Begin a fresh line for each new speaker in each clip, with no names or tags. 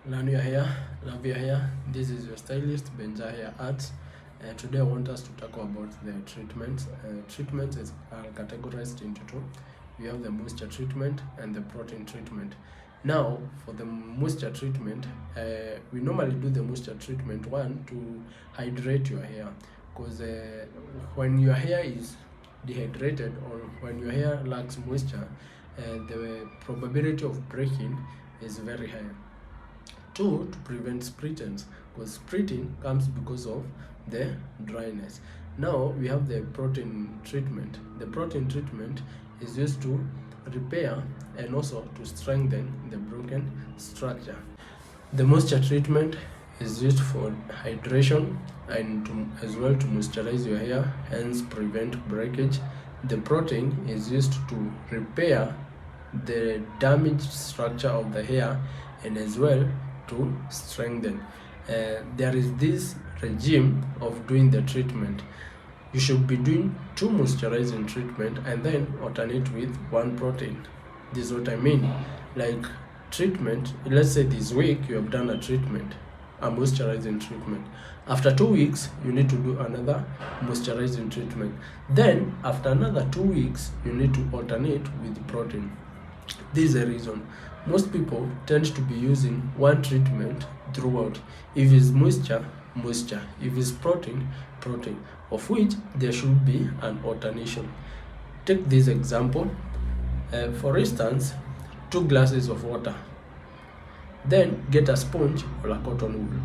Learn your hair, love your hair. This is your stylist, Benja Hair Arts, and today I want us to talk about the treatments. Treatments are categorized into two. We have the moisture treatment and the protein treatment. Now, for the moisture treatment, we normally do the moisture treatment to hydrate your hair, because when your hair is dehydrated or when your hair lacks moisture, the probability of breaking is very high. Two, to prevent splittings, because splitting comes because of the dryness. Now we have the protein treatment. The protein treatment is used to repair and also to strengthen the broken structure. The moisture treatment is used for hydration and as well to moisturize your hair, hence prevent breakage. The protein is used to repair the damaged structure of the hair and as well to strengthen. There is this regime of doing the treatment. You should be doing 2 moisturizing treatment and then alternate with 1 protein. This is what I mean. Like treatment, let's say this week you have done a treatment, a moisturizing treatment. After 2 weeks, you need to do another moisturizing treatment. Then after another 2 weeks, you need to alternate with protein. This is the reason most people tend to be using one treatment throughout. If it's moisture, moisture. If it's protein, protein, of which there should be an alternation. Take this example. For instance, 2 glasses of water. Then get a sponge or a cotton wool.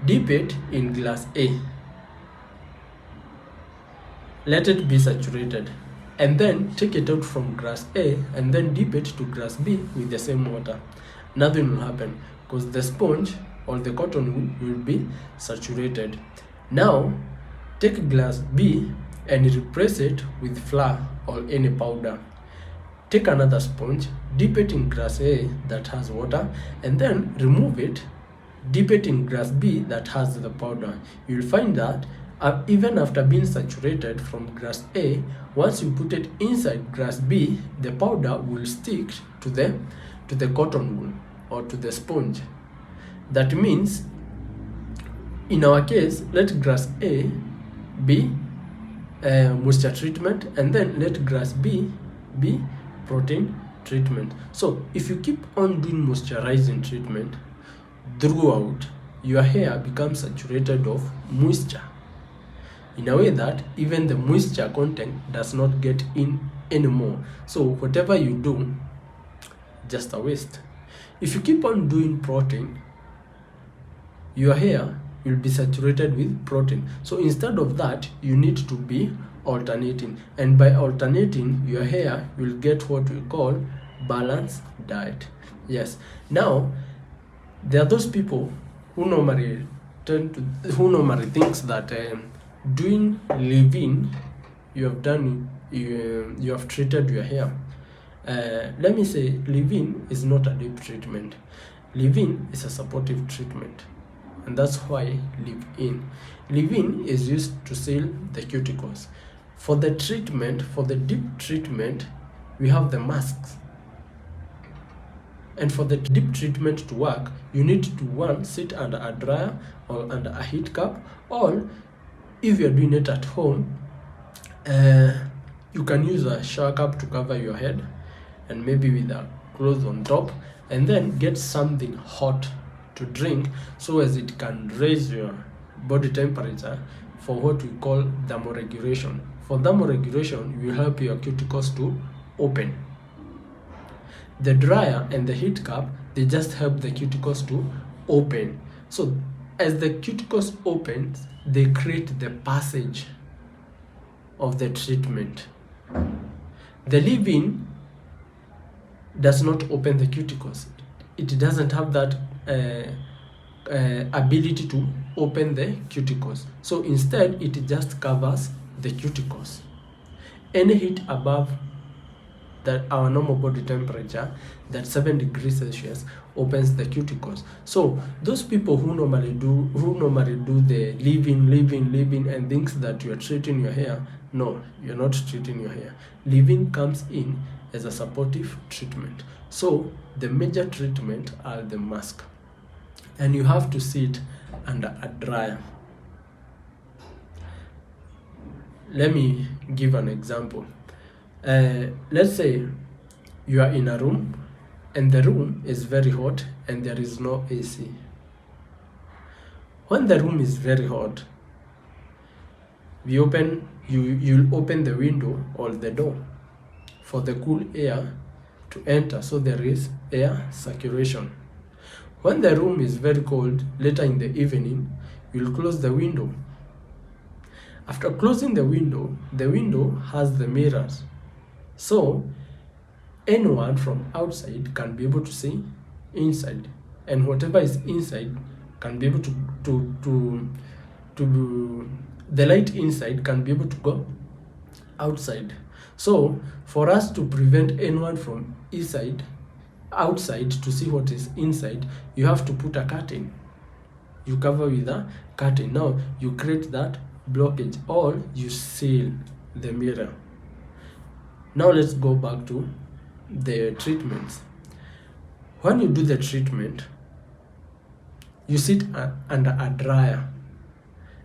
Dip it in glass A. Let it be saturated. And then take it out from glass A and then dip it to glass B with the same water. Nothing will happen because the sponge or the cotton wool will be saturated. Now take glass B and replace it with flour or any powder. Take another sponge, dip it in glass A that has water, and then remove it, dip it in glass B that has the powder. You'll find that even after being saturated from glass A, once you put it inside glass B, the powder will stick to the cotton wool or to the sponge. That means, in our case, let glass A be moisture treatment, and then let glass B be protein treatment. So if you keep on doing moisturizing treatment throughout, your hair becomes saturated of moisture in a way that even the moisture content does not get in anymore. So whatever you do, just a waste. If you keep on doing protein, your hair will be saturated with protein. So instead of that, you need to be alternating, and by alternating, your hair will get what we call balanced diet. Yes. Now there are those people who normally thinks that doing leave-in, you have treated your hair. Let me say, leave-in is not a deep treatment. Leave-in is a supportive treatment, and that's why leave-in. Leave-in is used to seal the cuticles. For the treatment, for the deep treatment, we have the masks. And for the deep treatment to work, you need to sit under a dryer or under a heat cup, or if you're doing it at home, you can use a shower cap to cover your head and maybe with a cloth on top, and then get something hot to drink so as it can raise your body temperature for what we call thermoregulation. For thermoregulation, you will help your cuticles to open. The dryer and the heat cup, they just help the cuticles to open. So as the cuticles open, they create the passage of the treatment. The leave-in does not open the cuticles. It doesn't have that ability to open the cuticles. So instead, it just covers the cuticles. Any heat above that our normal body temperature, that 7 degrees Celsius, opens the cuticles. So those people who normally do the leave-in and thinks that you are treating your hair, no, you're not treating your hair. Leave-in comes in as a supportive treatment. So the major treatment are the mask. and you have to sit under a dryer. Let me give an example. Let's say you are in a room and the room is very hot and there is no AC. When the room is very hot, you'll open the window or the door for the cool air to enter, so there is air circulation. When the room is very cold, later in the evening, you'll close the window. After closing the window has the mirrors, so anyone from outside can be able to see inside, and whatever is inside can be able to the light inside can be able to go outside. So for us to prevent anyone from outside to see what is inside, you have to put a curtain. You cover with a curtain. Now you create that blockage, or you seal the mirror. Now let's go back to the treatments. When you do the treatment, you sit under a dryer.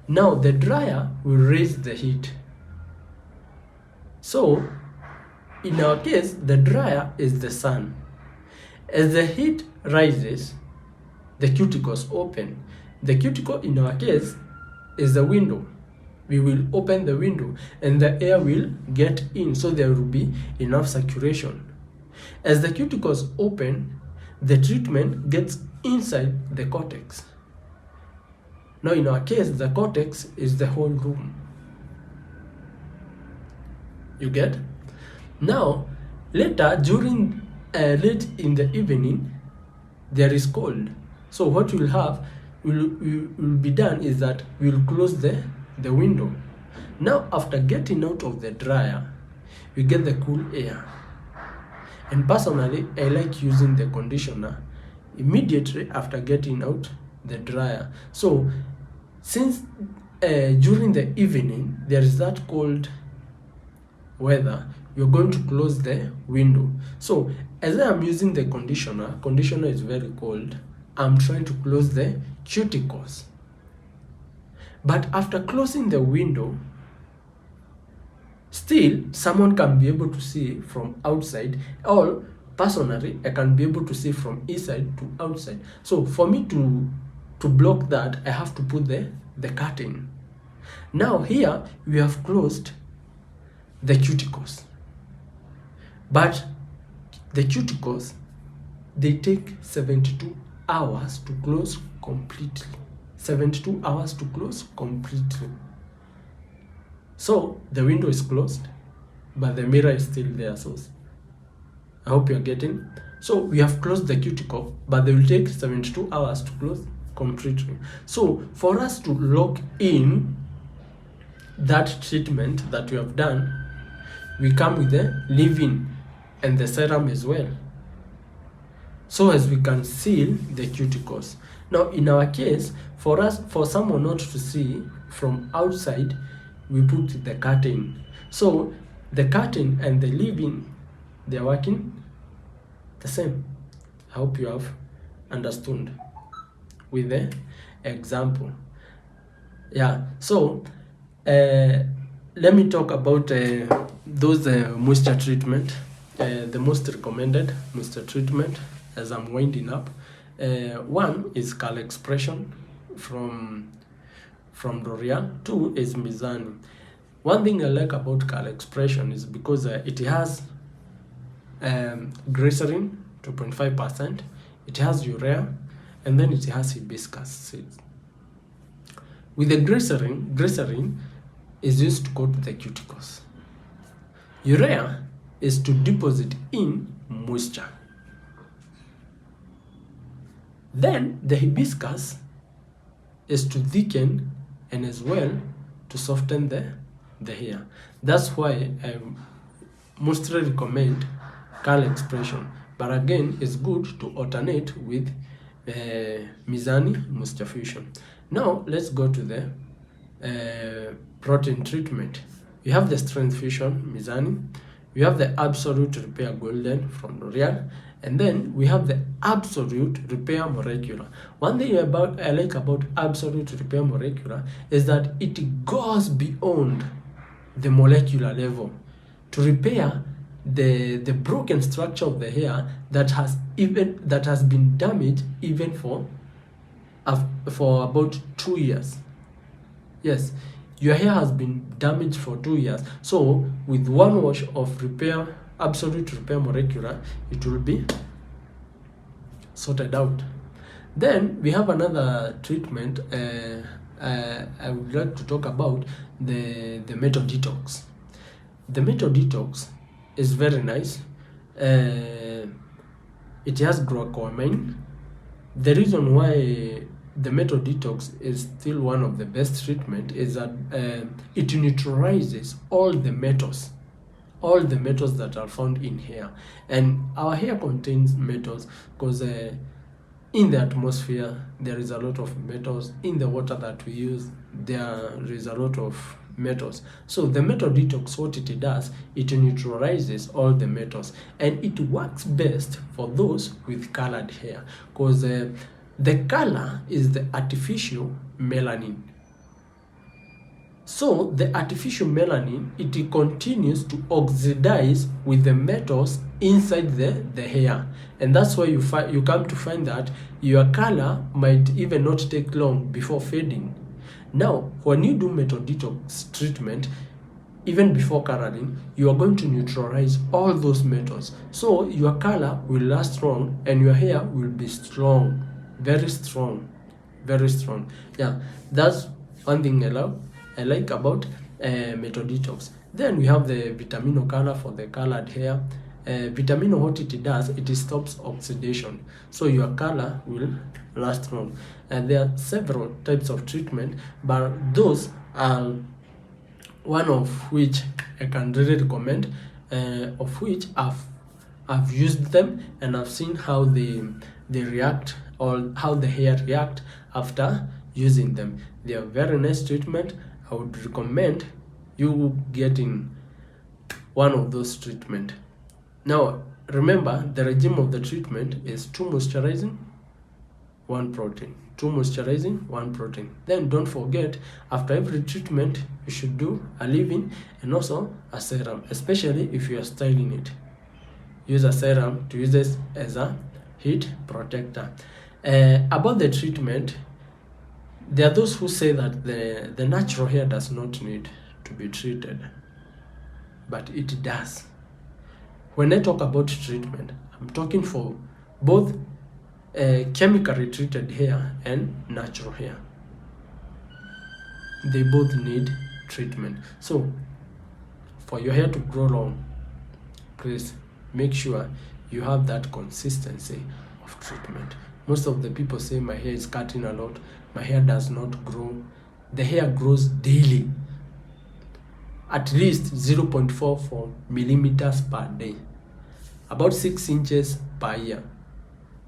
Now the dryer will raise the heat. So in our case, the dryer is the sun. As the heat rises, the cuticles open. The cuticle in our case is the window. We will open the window and the air will get in, so there will be enough circulation. As the cuticles open, the treatment gets inside the cortex. Now in our case, the cortex is the whole room. You get? Now later, during late in the evening, there is cold. So what will be done is that we'll close the window. Now after getting out of the dryer, we get the cool air. And personally, I like using the conditioner immediately after getting out the dryer. So since during the evening there is that cold weather, you're going to close the window. So as I am using the conditioner is very cold, I'm trying to close the cuticles. But after closing the window, still someone can be able to see from outside, or personally I can be able to see from inside to outside. So for me to block that, I have to put the curtain. Now here we have closed the cuticles, but the cuticles, they take 72 hours to close completely. 72 hours to close completely. So the window is closed, but the mirror is still there. So I hope you're getting. So we have closed the cuticle, but they will take 72 hours to close completely. So for us to lock in that treatment that we have done, we come with the leave-in and the serum as well, so as we can seal the cuticles. Now in our case, for someone not to see from outside, we put the curtain. So the curtain and the leave-in, they are working the same. I hope you have understood with the example. Yeah, so let me talk about those moisture treatment, the most recommended moisture treatment as I'm winding up. One is Color Expression from L'Oreal. Two is Mizani. One thing I like about Color Expression is because it has glycerin 2.5%, it has urea, and then it has hibiscus seeds. With the glycerin is used to coat the cuticles. Urea is to deposit in moisture. Then the hibiscus is to thicken and as well to soften the hair. That's why I mostly recommend Color Expression. But again, it's good to alternate with Mizani Moisture Fusion. Now let's go to the protein treatment. You have the Strength Fusion Mizani, We have the Absolute Repair Golden from L'Oreal, and then we have the Absolute Repair Molecular. One thing I like about Absolute Repair Molecular is that it goes beyond the molecular level to repair the broken structure of the hair that has been damaged even for about 2 years. Yes, your hair has been damaged for 2 years. So with one wash of Absolute Repair Molecular, it will be sorted out. Then we have another treatment. I would like to talk about the Metal Detox. The Metal Detox is very nice. It has glaucomine. The reason why the Metal Detox is still one of the best treatment is that it neutralizes all the metals that are found in hair. And our hair contains metals because in the atmosphere there is a lot of metals. In the water that we use there is a lot of metals. So the Metal Detox, what it does, it neutralizes all the metals, and it works best for those with colored hair because the color is the artificial melanin. So the artificial melanin, it continues to oxidize with the metals inside the hair, and that's why you come to find that your color might even not take long before fading. Now, when you do Metal Detox treatment, even before coloring, you are going to neutralize all those metals, so your color will last long and your hair will be strong, very strong. Yeah, that's one thing I like about Metal Detox. Then we have the Vitamino color for the colored hair. Vitamino, what it does, it stops oxidation, so your color will last long. And there are several types of treatment, but those are one of which I can really recommend, of which I've used them and I've seen how they react, or how the hair react after using them. They are very nice treatment. I would recommend you getting one of those treatment. Now remember, the regime of the treatment is 2 moisturizing, 1 protein. 2 moisturizing, 1 protein. Then don't forget, after every treatment you should do a leave-in and also a serum, especially if you are styling it. Use a serum to use this as a heat protector. About the treatment, there are those who say that the natural hair does not need to be treated, but it does. When I talk about treatment, I'm talking for both chemically treated hair and natural hair. They both need treatment. So for your hair to grow long, please make sure you have that consistency of treatment. Most of the people say my hair is cutting a lot, my hair does not grow. The hair grows daily, at least 0.44 millimeters per day, about 6 inches per year.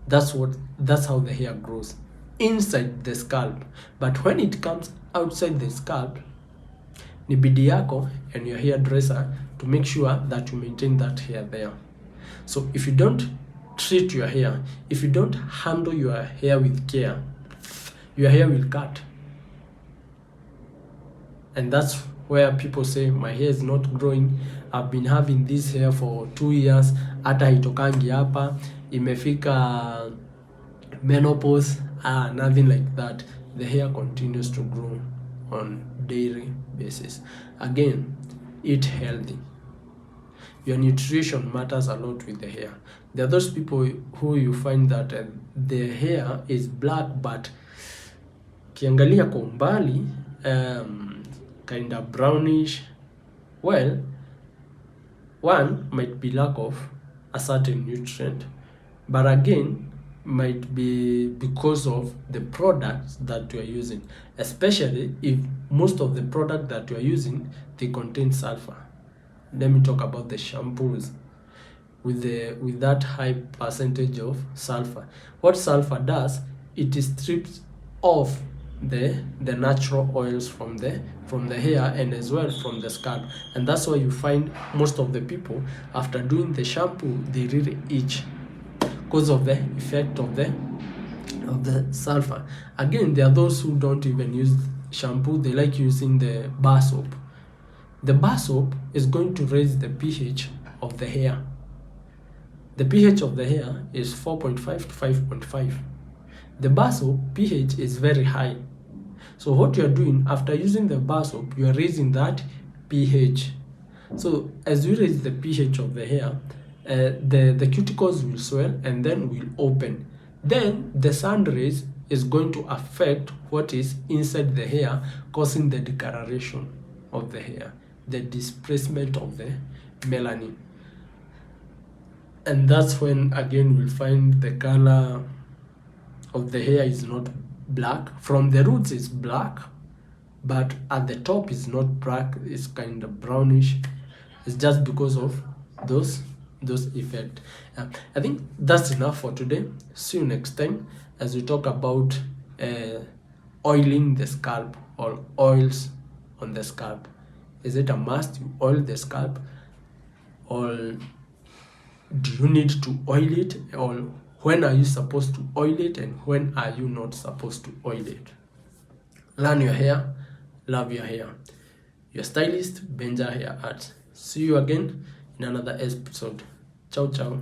That's how the hair grows inside the scalp. But when it comes outside the scalp, ni bidii yako and your hairdresser to make sure that you maintain that hair there. So if you don't treat your hair, if you don't handle your hair with care, your hair will cut. And that's where people say my hair is not growing. I've been having this hair for 2 years, hata haitokangi hapa, imefika menopause. Nothing like that. The hair continues to grow on daily basis. Again, eat healthy. Your nutrition matters a lot with the hair. There are those people who you find that their hair is black, but kiangalia kwa umbali kind of brownish. Well, one might be lack of a certain nutrient, but again might be because of the products that you are using, especially if most of the product that you are using, they contain sulfur. Let me talk about the shampoos with that high percentage of sulfur. What sulfur does, it strips off the natural oils from the hair and as well from the scalp. And that's why you find most of the people after doing the shampoo they really itch because of the effect of the sulfur. Again, there are those who don't even use shampoo, they like using the bar soap. The bar soap is going to raise the pH of the hair. The pH of the hair is 4.5 to 5.5. The bar soap pH is very high. So what you are doing after using the bar soap, you are raising that pH. So as you raise the pH of the hair, the cuticles will swell and then will open. Then the sun rays is going to affect what is inside the hair, causing the discoloration of the hair, the displacement of the melanin. And that's when again we'll find the color of the hair is not black. From the roots it's black, but at the top is not black, it's kind of brownish. It's just because of those effects. I think that's enough for today. See you next time as we talk about oiling the scalp or oils on the scalp. Is it a must you oil the scalp, or do you need to oil it, or when are you supposed to oil it and when are you not supposed to oil it? Learn your hair, love your hair. Your stylist, Benja Hair Art. See you again in another episode. Ciao, ciao.